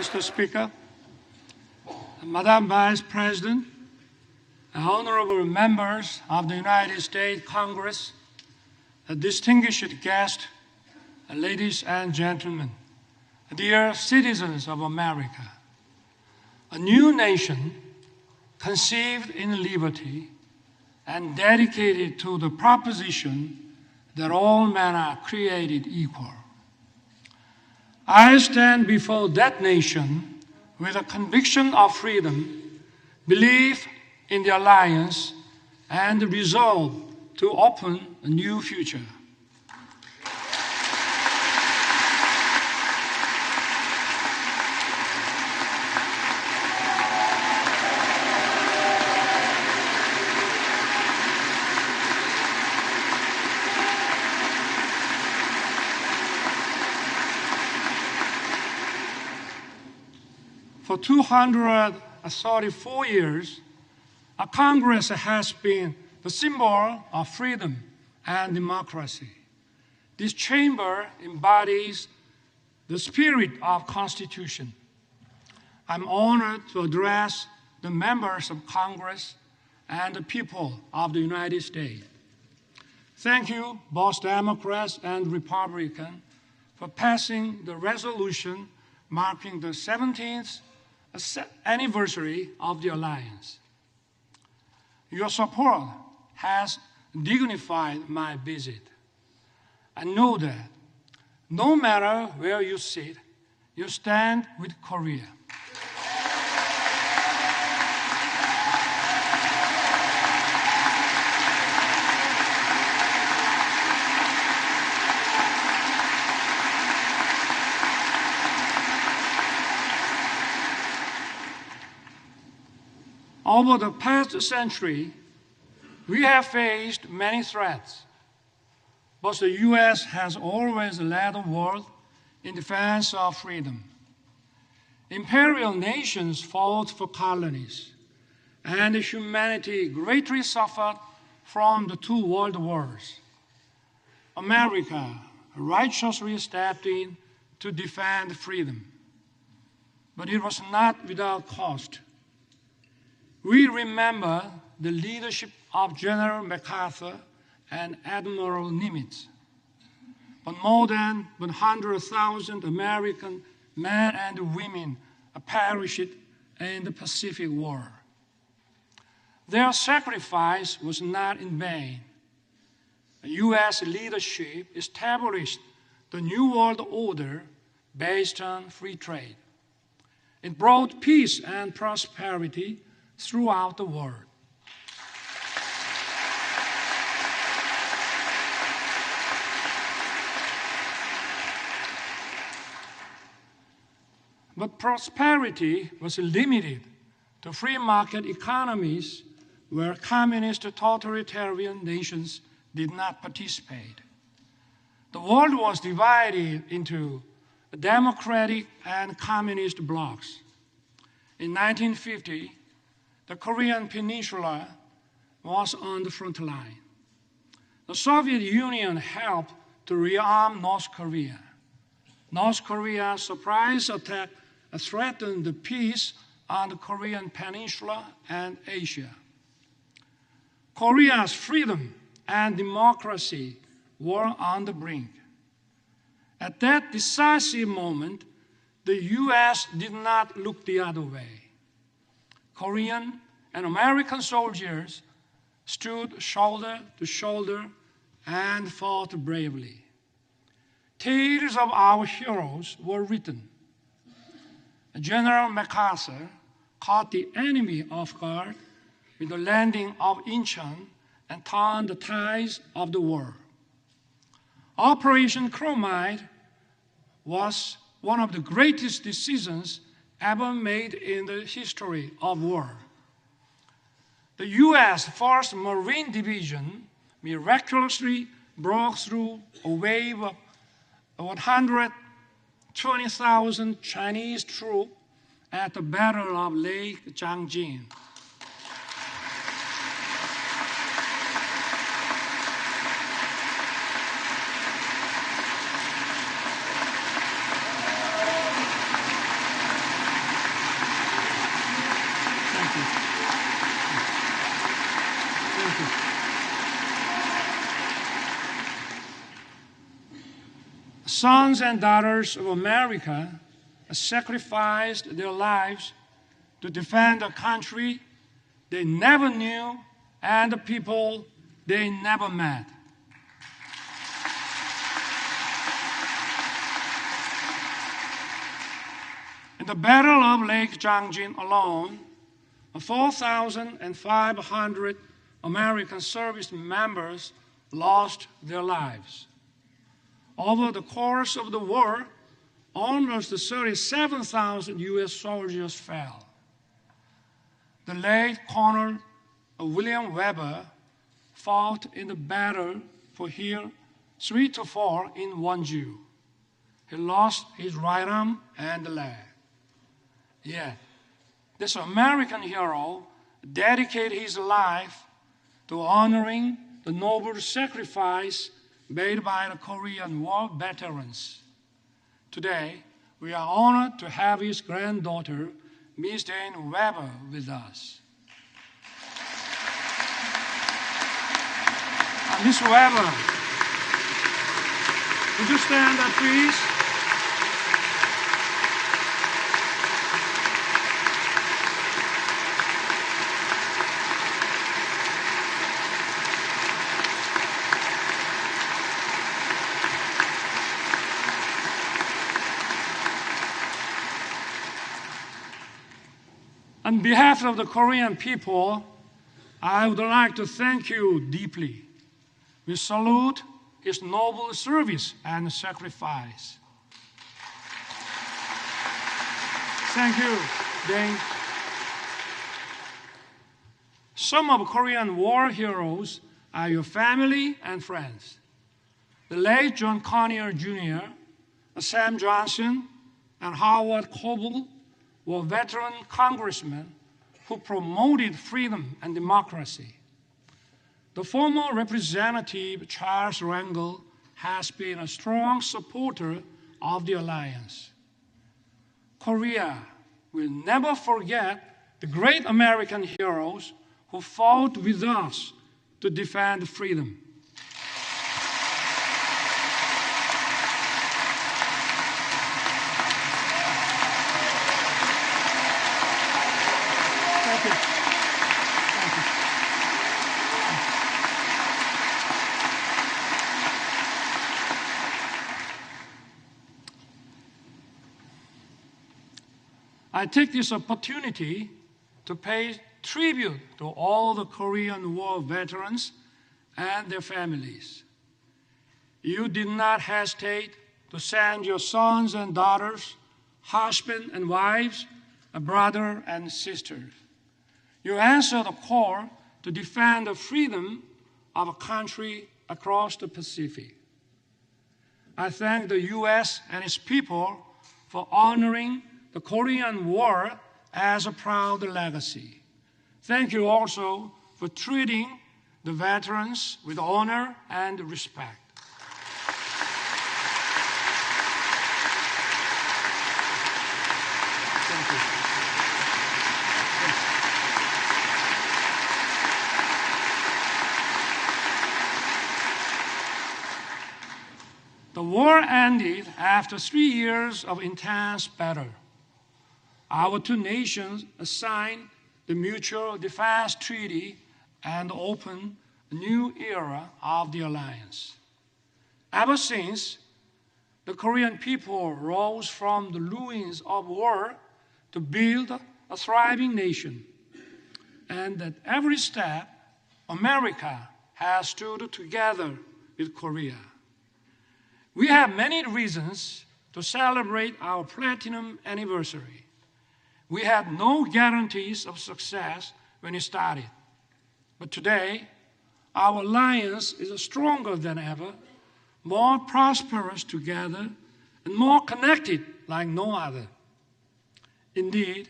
Mr. Speaker, Madam Vice President, honorable members of the United States Congress, distinguished guests, ladies and gentlemen, dear citizens of America, a new nation conceived in liberty and dedicated to the proposition that all men are created equal. I stand before that nation with a conviction of freedom, belief in the alliance, and the resolve to open a new future. For 234 years, our Congress has been the symbol of freedom and democracy. This chamber embodies the spirit of Constitution. I'm honored to address the members of Congress and the people of the United States. Thank you, both Democrats and Republicans, for passing the resolution marking the 17th anniversary of the alliance. Your support has dignified my visit. I know that no matter where you sit, you stand with Korea. Over the past century, we have faced many threats, but the U.S. has always led the world in defense of freedom. Imperial nations fought for colonies, and humanity greatly suffered from the two world wars. America righteously stepped in to defend freedom, but it was not without cost. We remember the leadership of General MacArthur and Admiral Nimitz. But more than 100,000 American men and women perished in the Pacific War. Their sacrifice was not in vain. The U.S. leadership established the New World Order based on free trade. It brought peace and prosperity throughout the world. But prosperity was limited to free market economies where communist totalitarian nations did not participate. The world was divided into democratic and communist blocs. In 1950, the Korean Peninsula was on the front line. The Soviet Union helped to rearm North Korea. North Korea's surprise attack threatened the peace on the Korean Peninsula and Asia. Korea's freedom and democracy were on the brink. At that decisive moment, the U.S. did not look the other way. Korean and American soldiers stood shoulder to shoulder and fought bravely. Tales of our heroes were written. General MacArthur caught the enemy off guard with the landing of Incheon and turned the tides of the war. Operation Chromite was one of the greatest decisions ever made in the history of war. The U.S. 1st Marine Division miraculously broke through a wave of 120,000 Chinese troops at the Battle of Lake Changjin. sons and daughters of America sacrificed their lives to defend a country they never knew and the people they never met. In the Battle of Lake Changjin alone, 4,500 American service members lost their lives. Over the course of the war, almost 37,000 U.S. soldiers fell. The late Colonel William Weber fought in the battle for Hill 3 to 4 in Wonju. He lost his right arm and leg. Yet, this American hero dedicated his life to honoring the noble sacrifice made by the Korean War veterans. Today, we are honored to have his granddaughter, Ms. Jane Weber, with us. Ms. Weber, would you stand up, please? On behalf of the Korean people, I would like to thank you deeply. We salute his noble service and sacrifice. Thank you, Dane. Some of Korean war heroes are your family and friends. The late John Conyers Jr., Sam Johnson, and Howard Coble were veteran congressmen who promoted freedom and democracy. The former Representative Charles Rangel has been a strong supporter of the alliance. Korea will never forget the great American heroes who fought with us to defend freedom. I take this opportunity to pay tribute to all the Korean War veterans and their families. You did not hesitate to send your sons and daughters, husbands and wives, a brother and sisters. You answered the call to defend the freedom of a country across the Pacific. I thank the U.S. and its people for honoring the Korean War as a proud legacy. Thank you also for treating the veterans with honor and respect. Thank you. The war ended after 3 years of intense battle. Our two nations signed the Mutual Defense Treaty and opened a new era of the alliance. Ever since, the Korean people rose from the ruins of war to build a thriving nation. And at every step, America has stood together with Korea. We have many reasons to celebrate our platinum anniversary. We had no guarantees of success when it started. But today, our alliance is stronger than ever, more prosperous together, and more connected like no other. Indeed,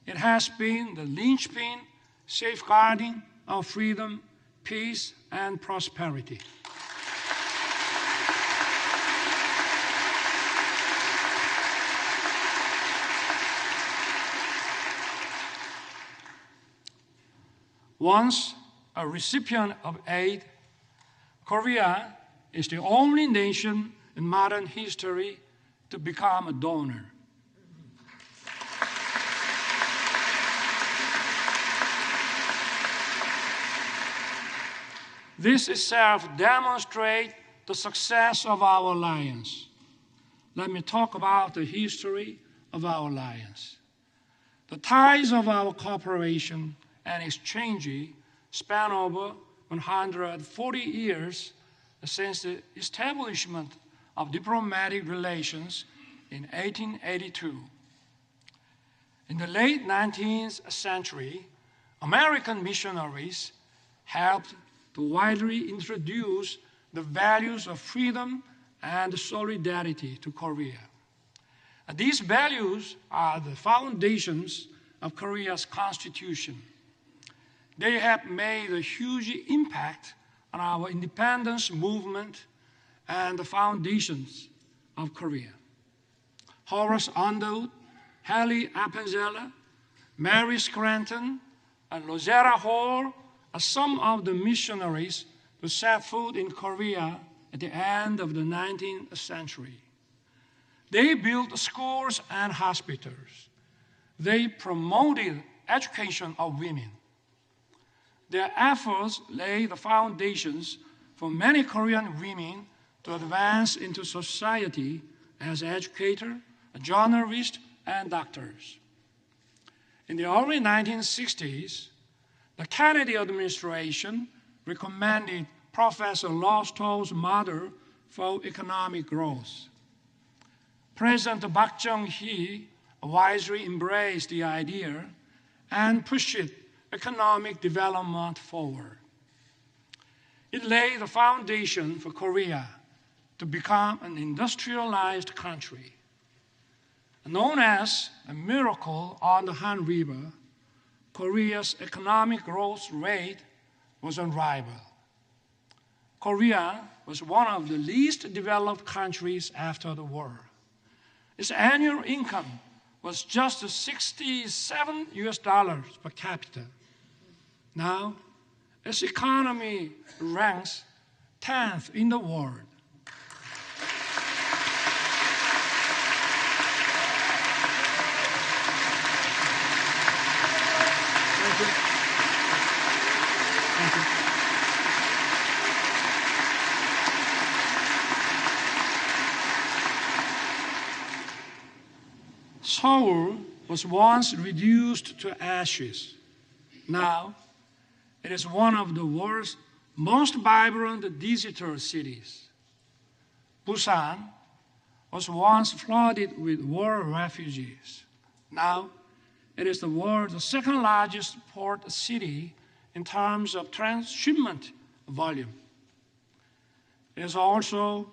it has been the linchpin safeguarding our freedom, peace, and prosperity. Once a recipient of aid, Korea is the only nation in modern history to become a donor. This itself demonstrates the success of our alliance. Let me talk about the history of our alliance. The ties of our cooperation and exchange span over 140 years since the establishment of diplomatic relations in 1882. In the late 19th century, American missionaries helped to widely introduce the values of freedom and solidarity to Korea. These values are the foundations of Korea's constitution. They have made a huge impact on our independence movement and the foundations of Korea. Horace Underwood, Hallie Appenzeller, Mary Scranton, and Rosetta Hall are some of the missionaries who set foot in Korea at the end of the 19th century. They built schools and hospitals. They promoted education of women. Their efforts laid the foundations for many Korean women to advance into society as educators, journalists, and doctors. In the early 1960s, the Kennedy administration recommended Professor Lostow's model for economic growth. President Park Chung-hee wisely embraced the idea and pushed economic development forward. It laid the foundation for Korea to become an industrialized country. Known as a miracle on the Han River, Korea's economic growth rate was unrivaled. Korea was one of the least developed countries after the war. Its annual income was just $67 per capita. Now, its economy ranks 10th in the world. Thank you. Thank you. Seoul was once reduced to ashes. Now, it is one of the world's most vibrant digital cities. Busan was once flooded with war refugees. Now, it is the world's second largest port city in terms of transshipment volume. It is also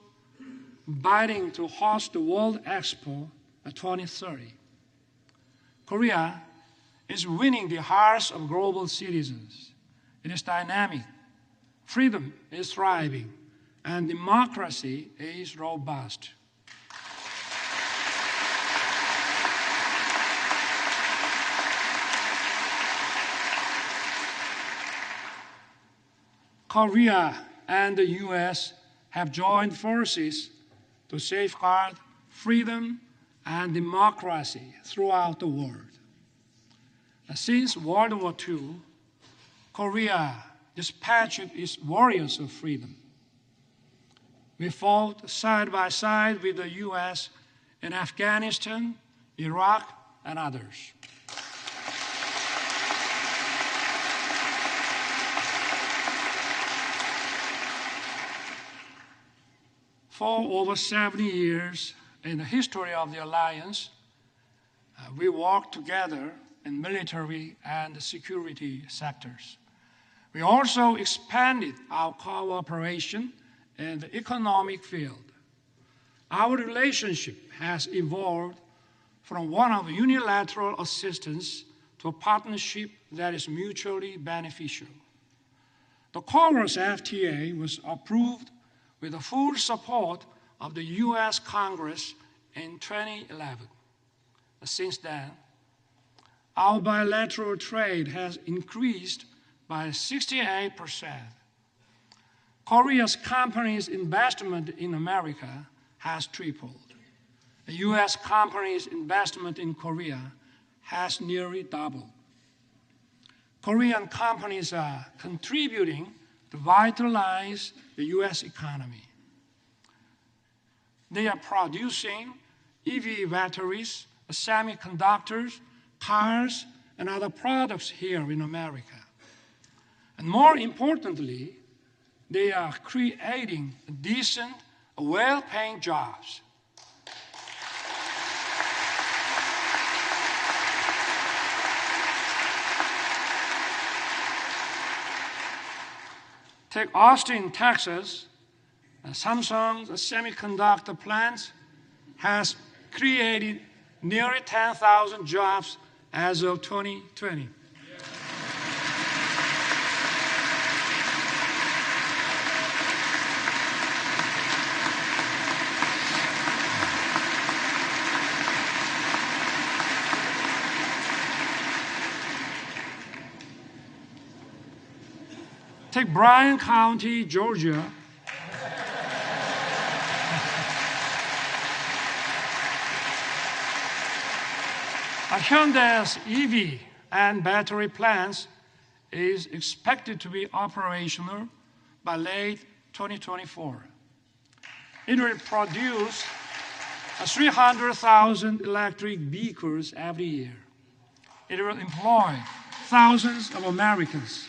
bidding to host the World Expo 2030. Korea is winning the hearts of global citizens. It is dynamic, freedom is thriving, and democracy is robust. Korea and the U.S. have joined forces to safeguard freedom and democracy throughout the world. Since World War II, Korea dispatched its warriors of freedom. We fought side by side with the U.S. in Afghanistan, Iraq, and others. For over 70 years in the history of the alliance, we worked together in military and security sectors. We also expanded our cooperation in the economic field. Our relationship has evolved from one of unilateral assistance to a partnership that is mutually beneficial. The CORUS FTA was approved with the full support of the U.S. Congress in 2011. Since then, our bilateral trade has increased by 68%. Korea's companies' investment in America has tripled. The U.S. companies' investment in Korea has nearly doubled. Korean companies are contributing to vitalize the U.S. economy. They are producing EV batteries, semiconductors, cars, and other products here in America. And more importantly, they are creating decent, well-paying jobs. Take Austin, Texas. Samsung's semiconductor plant has created nearly 10,000 jobs as of 2020. Take Bryan County, Georgia. Hyundai's EV and battery plants is expected to be operational by late 2024. It will produce 300,000 electric vehicles every year. It will employ thousands of Americans.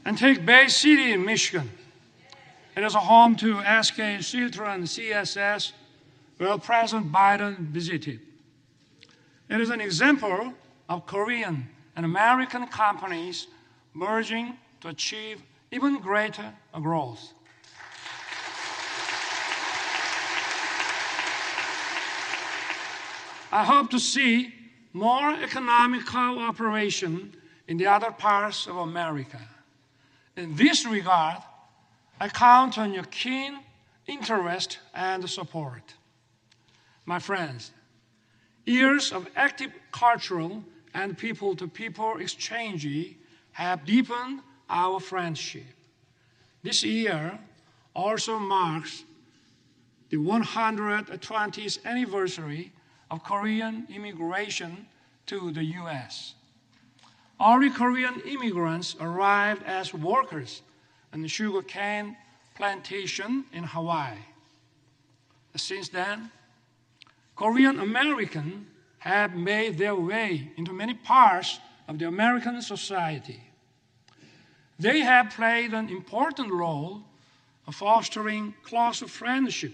And take Bay City in Michigan. It is a home to SK Chiltern CSS, where President Biden visited. It is an example of Korean and American companies merging to achieve even greater growth. I hope to see more economic cooperation in the other parts of America. In this regard, I count on your keen interest and support. My friends, years of active cultural and people-to-people exchange have deepened our friendship. This year also marks the 120th anniversary of Korean immigration to the U.S. Early Korean immigrants arrived as workers on the sugarcane plantation in Hawaii. Since then, Korean Americans have made their way into many parts of the American society. They have played an important role of fostering close friendship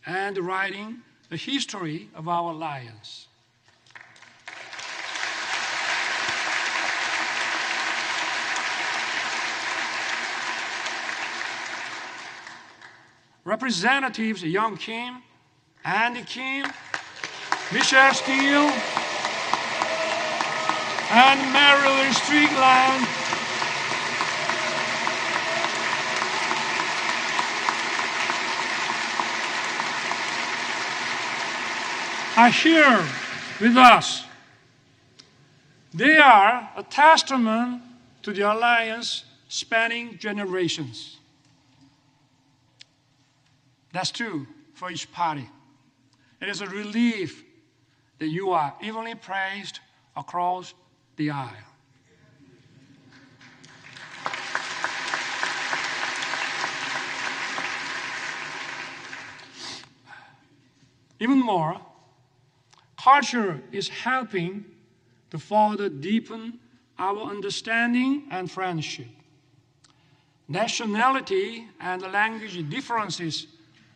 and writing the history of our alliance. Representatives Young Kim, Andy Kim, Michelle Steele, and Marilyn Strickland are here with us. They are a testament to the alliance spanning generations. That's true for each party. It is a relief that you are evenly praised across the aisle. Even more, culture is helping to further deepen our understanding and friendship. Nationality and language differences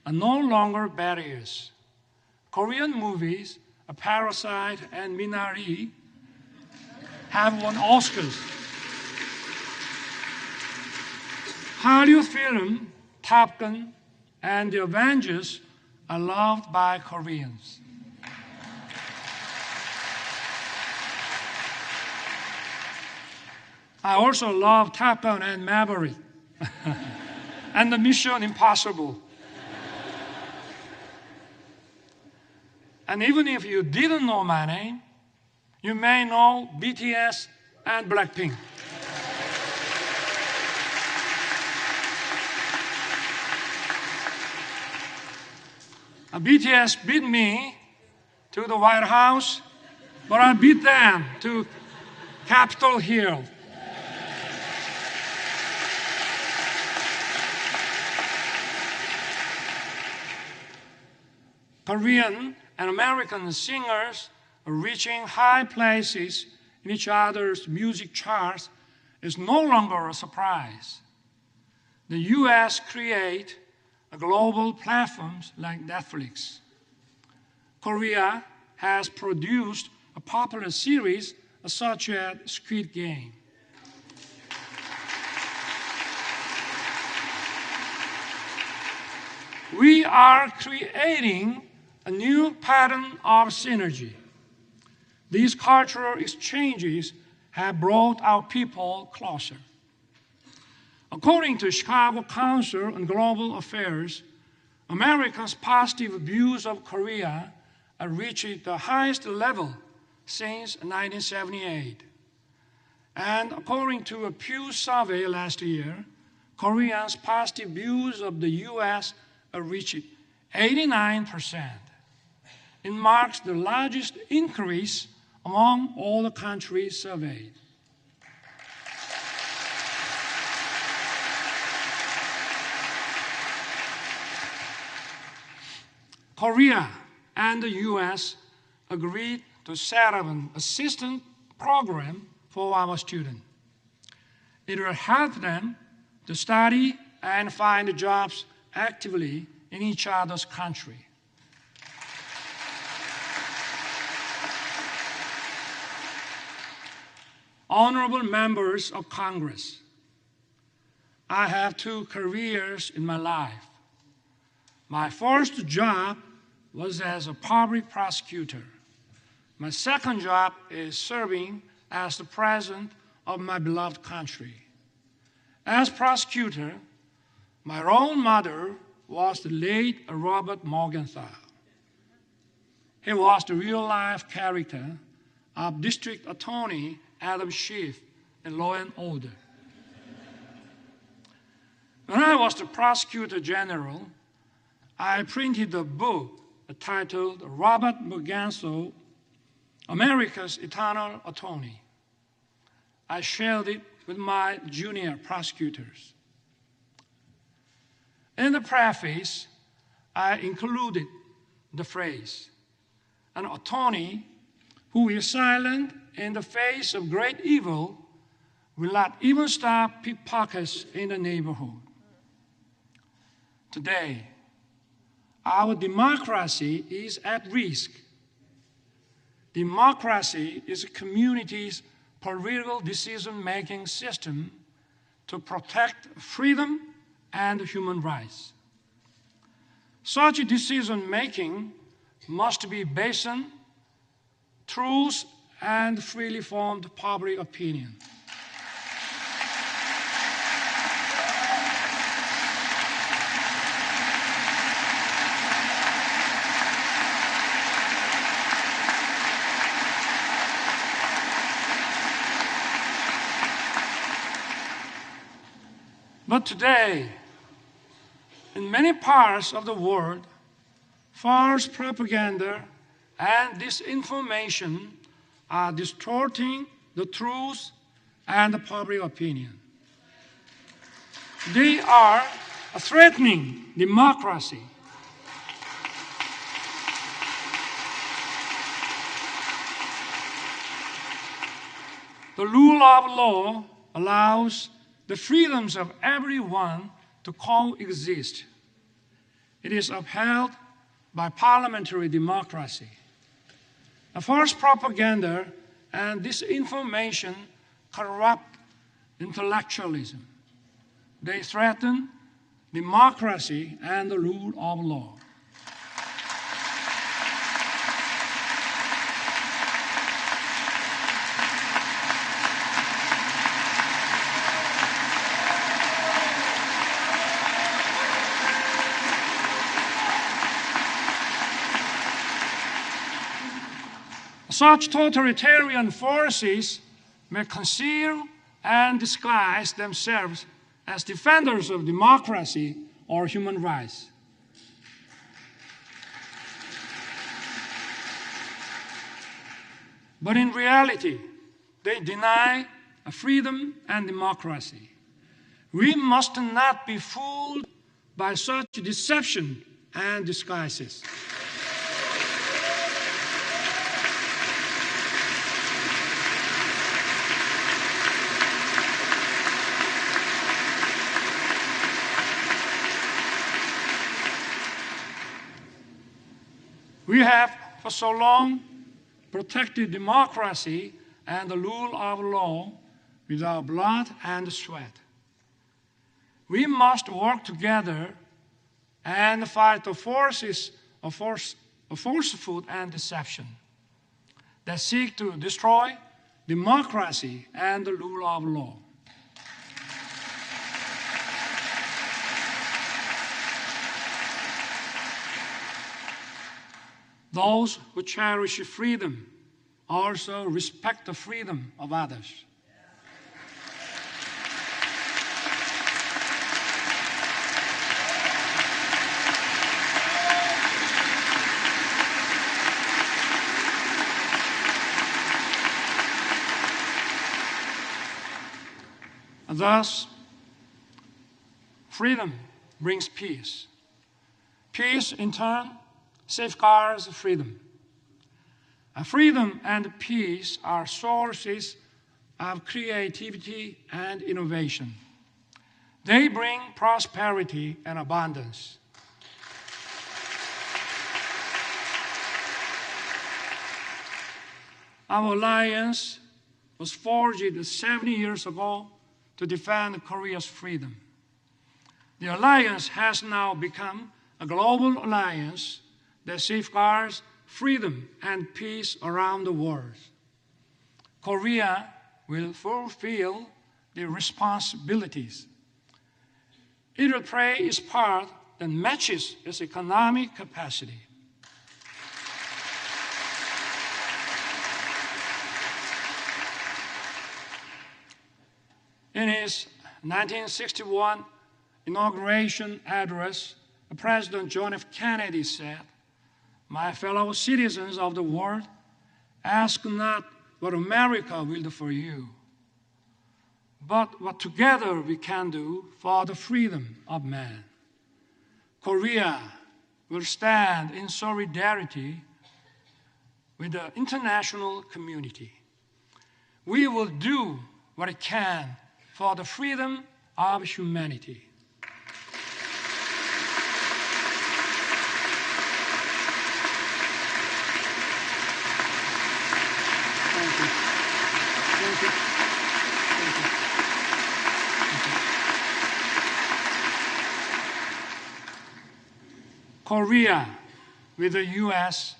are no longer barriers. Korean movies, Parasite and Minari, have won Oscars. Hollywood film, Top Gun, and The Avengers are loved by Koreans. I also love Top Gun and Maverick and the Mission Impossible. And even if you didn't know my name, you may know BTS and Blackpink. BTS beat me to the White House, but I beat them to Capitol Hill. Korean and American singers are reaching high places in each other's music charts is no longer a surprise. The US create global platforms like Netflix. Korea has produced a popular series such as Squid Game. We are creating a new pattern of synergy. These cultural exchanges have brought our people closer. According to Chicago Council on Global Affairs, Americans' positive views of Korea have reached the highest level since 1978. And according to a Pew survey last year, Koreans' positive views of the U.S. have reached 89%. It marks the largest increase among all the countries surveyed. Korea and the U.S. agreed to set up an assistance program for our students. It will help them to study and find jobs actively in each other's country. Honorable members of Congress, I have 2 careers in my life. My first job was as a public prosecutor. My second job is serving as the president of my beloved country. As prosecutor, my role model was the late Robert Morgenthau. He was the real-life character of District Attorney Adam Schiff in Law and Order. When I was the prosecutor general, I printed a book titled Robert Morgenthau, America's Eternal Attorney. I shared it with my junior prosecutors. In the preface, I included the phrase, an attorney who is silent in the face of great evil will not even stop pickpockets in the neighborhood. Today, our democracy is at risk. Democracy is a community's political decision-making system to protect freedom and human rights. Such decision-making must be based on truth and freely formed public opinion. But today, in many parts of the world, false propaganda and disinformation are distorting the truth and the public opinion. They are threatening democracy. The rule of law allows the freedoms of everyone to coexist. It is upheld by parliamentary democracy. False propaganda and disinformation corrupt intellectualism. They threaten democracy and the rule of law. Such totalitarian forces may conceal and disguise themselves as defenders of democracy or human rights. But in reality, they deny freedom and democracy. We must not be fooled by such deception and disguises. We have for so long protected democracy and the rule of law with our blood and sweat. We must work together and fight the forces of falsehood and deception that seek to destroy democracy and the rule of law. Those who cherish freedom also respect the freedom of others. Thus, freedom brings peace. Peace, in turn, safeguards freedom. Freedom and peace are sources of creativity and innovation. They bring prosperity and abundance. Our alliance was forged 70 years ago to defend Korea's freedom. The alliance has now become a global alliance that safeguards freedom and peace around the world. Korea will fulfill the responsibilities. It will play its part that matches its economic capacity. In his 1961 inauguration address, President John F. Kennedy said, "My fellow citizens of the world, ask not what America will do for you, but what together we can do for the freedom of man." Korea will stand in solidarity with the international community. We will do what it can for the freedom of humanity. Korea, with the U.S.,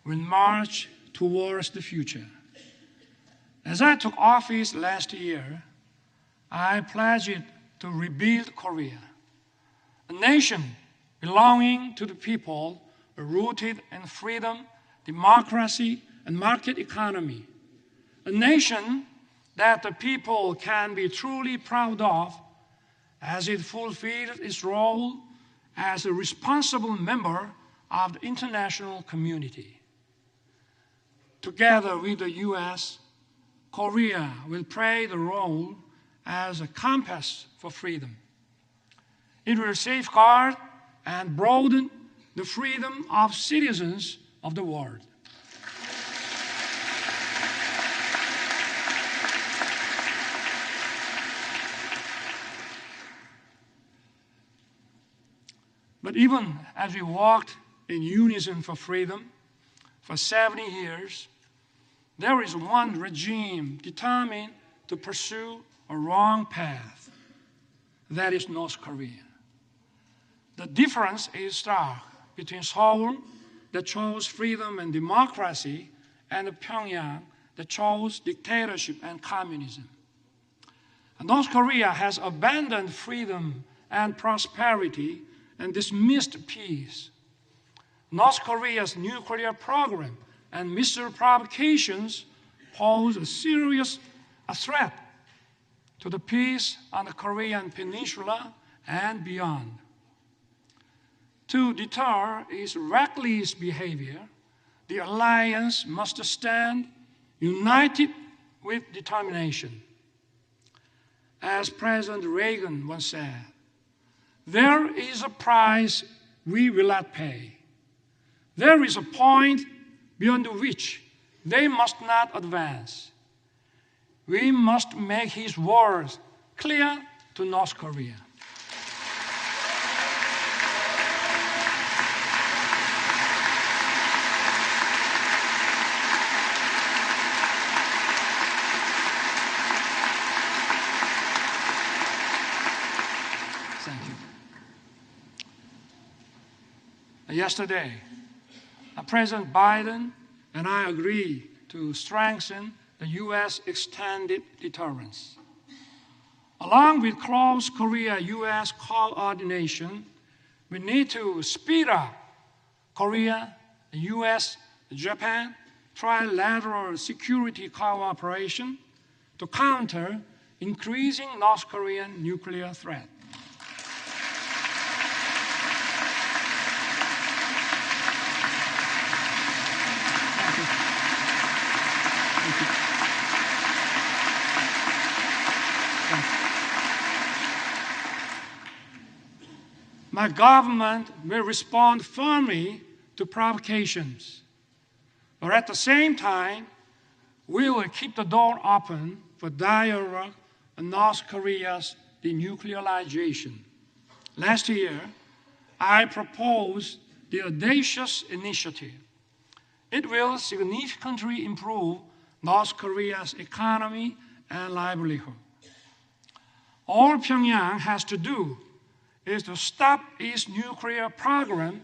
will march towards the future. As I took office last year, I pledged to rebuild Korea, a nation belonging to the people, rooted in freedom, democracy, and market economy, a nation that the people can be truly proud of as it fulfills its role as a responsible member of the international community. Together with the U.S., Korea will play the role as a compass for freedom. It will safeguard and broaden the freedom of citizens of the world. But even as we walked in unison for freedom for 70 years, there is one regime determined to pursue a wrong path. That is North Korea. The difference is stark between Seoul, that chose freedom and democracy, and Pyongyang, that chose dictatorship and communism. North Korea has abandoned freedom and prosperity and dismissed peace. North Korea's nuclear program and missile provocations pose a serious threat to the peace on the Korean Peninsula and beyond. To deter its reckless behavior, the alliance must stand united with determination. As President Reagan once said, "There is a price we will not pay. There is a point beyond which they must not advance." We must make his words clear to North Korea. Thank you. Yesterday, President Biden and I agreed to strengthen the U.S. extended deterrence. Along with close Korea-U.S. coordination, we need to speed up Korea, U.S., Japan trilateral security cooperation to counter increasing North Korean nuclear threat. My government will respond firmly to provocations, but at the same time, we will keep the door open for dialogue on North Korea's denuclearization. Last year, I proposed the audacious initiative. It will significantly improve North Korea's economy and livelihood. All Pyongyang has to do is to stop its nuclear program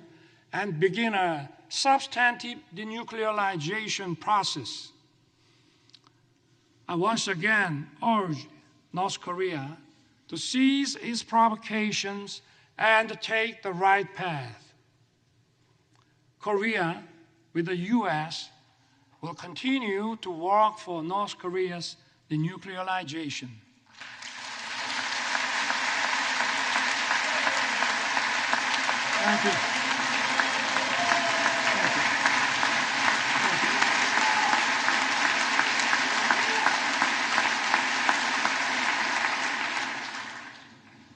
and begin a substantive denuclearization process. I once again urge North Korea to cease its provocations and take the right path. Korea, with the U.S., will continue to work for North Korea's denuclearization. Thank you.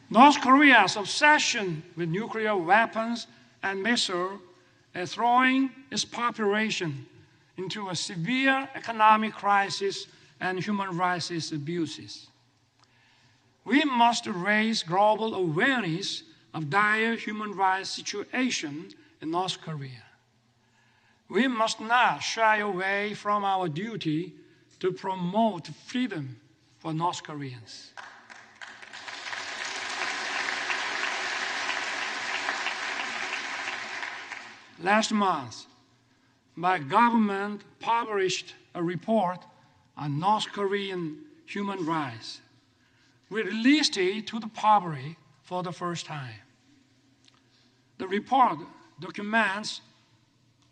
North Korea's obsession with nuclear weapons and missiles is throwing its population into a severe economic crisis and human rights abuses. We must raise global awareness of dire human rights situation in North Korea. We must not shy away from our duty to promote freedom for North Koreans. Last month, my government published a report on North Korean human rights. We released it to the public for the first time. The report documents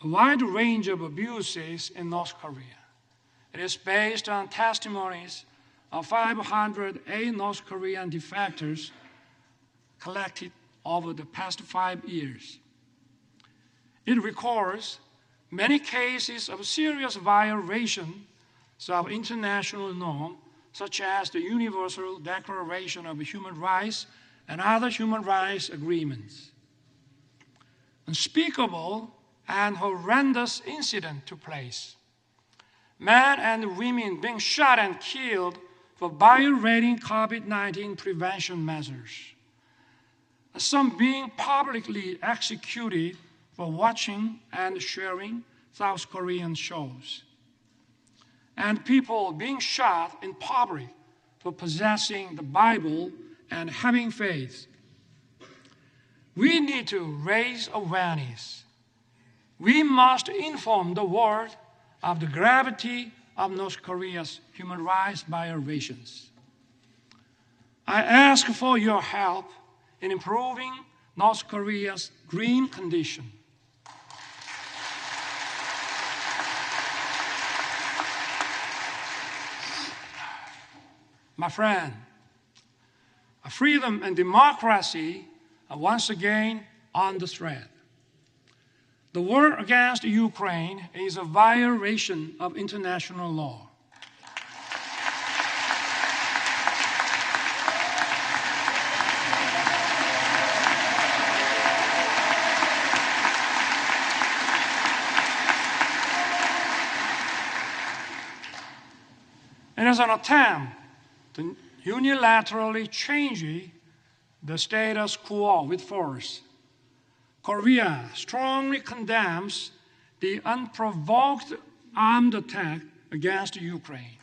a wide range of abuses in North Korea. It is based on testimonies of 508 North Korean defectors collected over the past 5 years. It records many cases of serious violations of international norms, such as the Universal Declaration of Human Rights and other human rights agreements. Unspeakable and horrendous incidents took place. Men and women being shot and killed for violating COVID-19 prevention measures. Some being publicly executed for watching and sharing South Korean shows. And people being shot in public for possessing the Bible and having faith. We need to raise awareness. We must inform the world of the gravity of North Korea's human rights violations. I ask for your help in improving North Korea's green condition. My friend, freedom and democracy are once again under threat. The war against Ukraine is a violation of international law. It is an attempt to unilaterally change the status quo with force. Korea strongly condemns the unprovoked armed attack against Ukraine.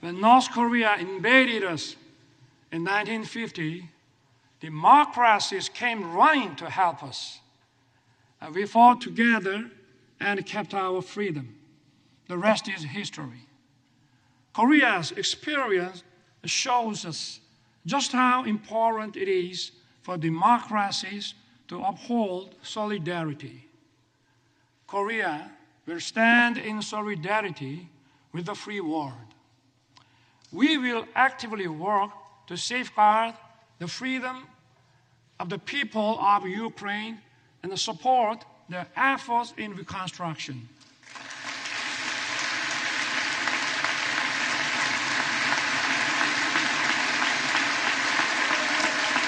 When North Korea invaded us in 1950, democracies came running to help us. We fought together and kept our freedom. The rest is history. Korea's experience shows us just how important it is for democracies to uphold solidarity. Korea will stand in solidarity with the free world. We will actively work to safeguard the freedom of the people of Ukraine and support their efforts in reconstruction.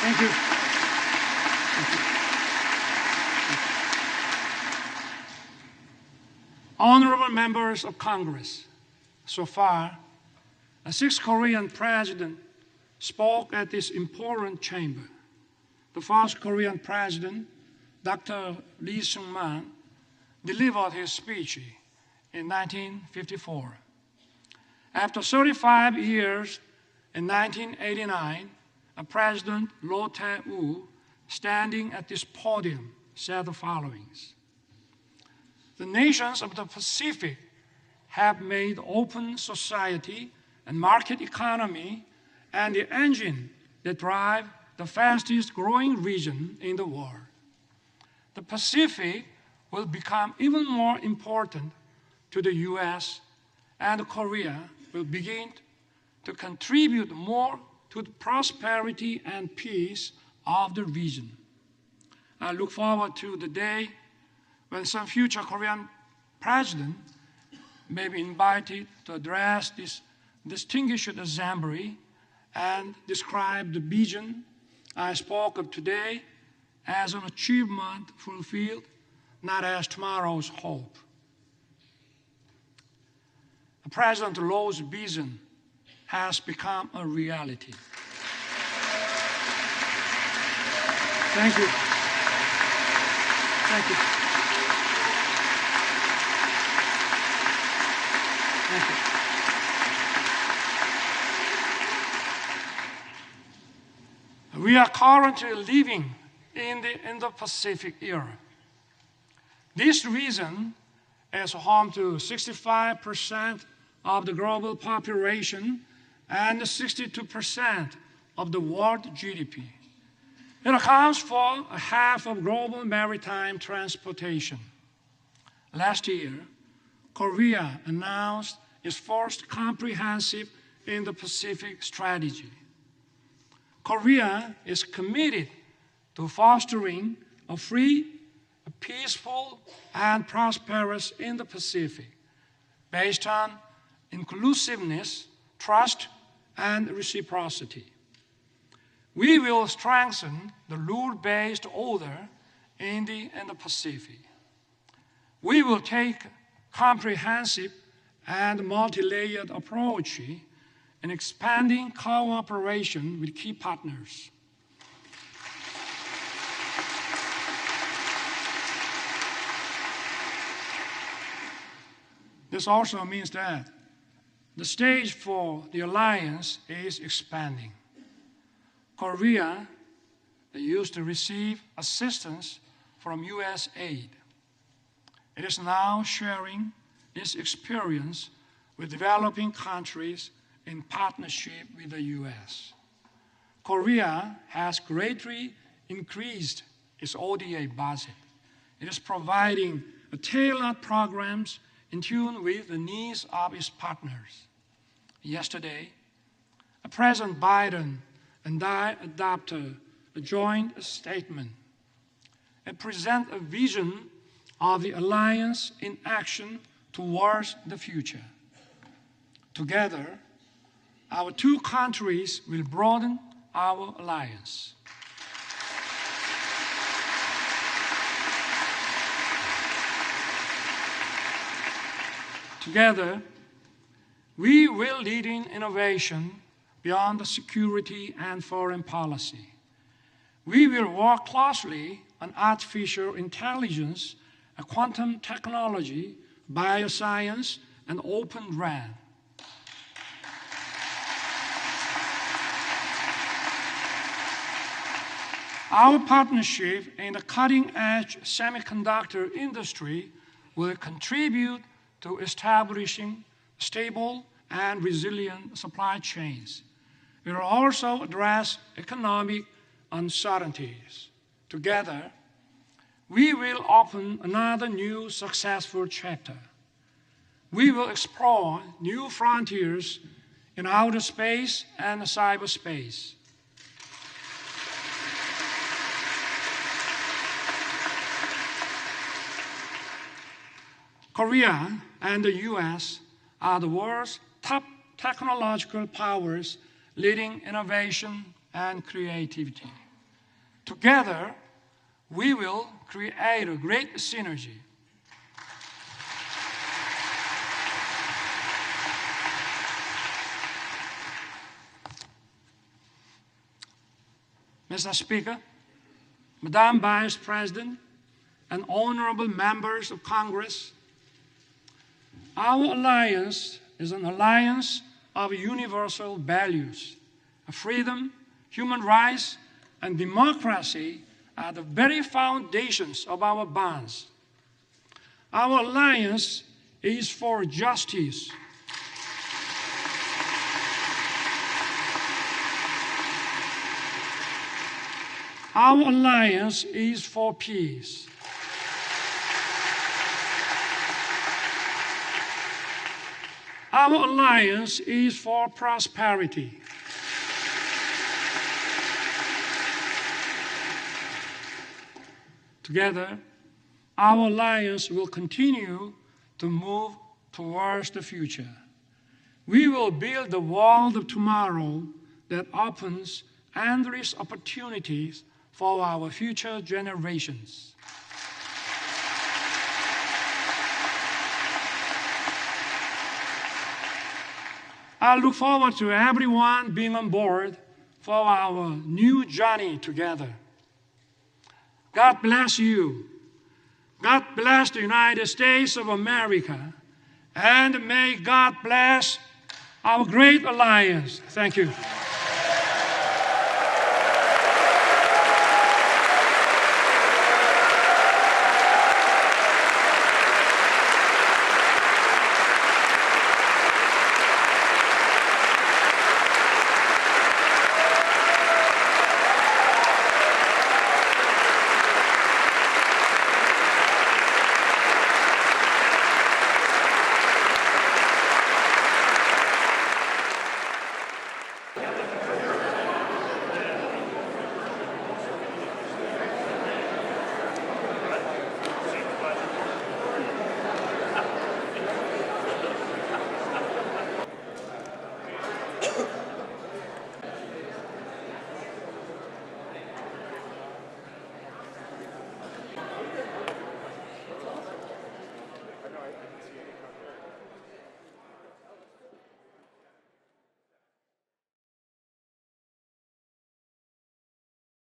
Thank you. Honorable members of Congress, so far, 6 Korean presidents spoke at this important chamber. The first Korean president, Dr. Lee Sung-man, delivered his speech in 1954. After 35 years, in 1989, President Roh Tae-woo, standing at this podium, said the following: "The nations of the Pacific have made open society and market economy and the engine that drive the fastest growing region in the world. The Pacific will become even more important to the U.S., and Korea will begin to contribute more to the prosperity and peace of the region." I look forward to the day when some future Korean president may be invited to address this distinguished assembly and describe the vision I spoke of today as an achievement fulfilled, not as tomorrow's hope. President Roh's vision has become a reality. Thank you. Thank you. Thank you. We are currently living in the Indo-Pacific era. This region is home to 65% of the global population and 62% of the world GDP. It accounts for half of global maritime transportation. Last year, Korea announced its first comprehensive Indo-Pacific strategy. Korea is committed to fostering a free, a peaceful, and prosperous Indo-Pacific based on inclusiveness, trust, and reciprocity. We will strengthen the rule-based order in the Indo-Pacific. We will take comprehensive and multi-layered approach in expanding cooperation with key partners. This also means that the stage for the alliance is expanding. Korea used to receive assistance from U.S. aid. It is now sharing this experience with developing countries in partnership with the U.S. Korea has greatly increased its ODA budget. It is providing tailored programs in tune with the needs of its partners. Yesterday, President Biden and I adopted a joint statement and present a vision of the alliance in action towards the future. Together, our two countries will broaden our alliance. Together, we will lead in innovation beyond security and foreign policy. We will work closely on artificial intelligence, quantum technology, bioscience, and open RAN. Our partnership in the cutting-edge semiconductor industry will contribute to establishing stable and resilient supply chains. We will also address economic uncertainties. Together, we will open another new successful chapter. We will explore new frontiers in outer space and cyberspace. Korea and the US are the world's top technological powers leading innovation and creativity. Together, we will create a great synergy. Mr. Speaker, Madam Vice President, and honorable members of Congress, our alliance is an alliance of universal values. Freedom, human rights, and democracy are the very foundations of our bonds. Our alliance is for justice. Our alliance is for peace. Our alliance is for prosperity. Together, our alliance will continue to move towards the future. We will build the world of tomorrow that opens endless opportunities for our future generations. I look forward to everyone being on board for our new journey together. God bless you. God bless the United States of America. And may God bless our great alliance. Thank you.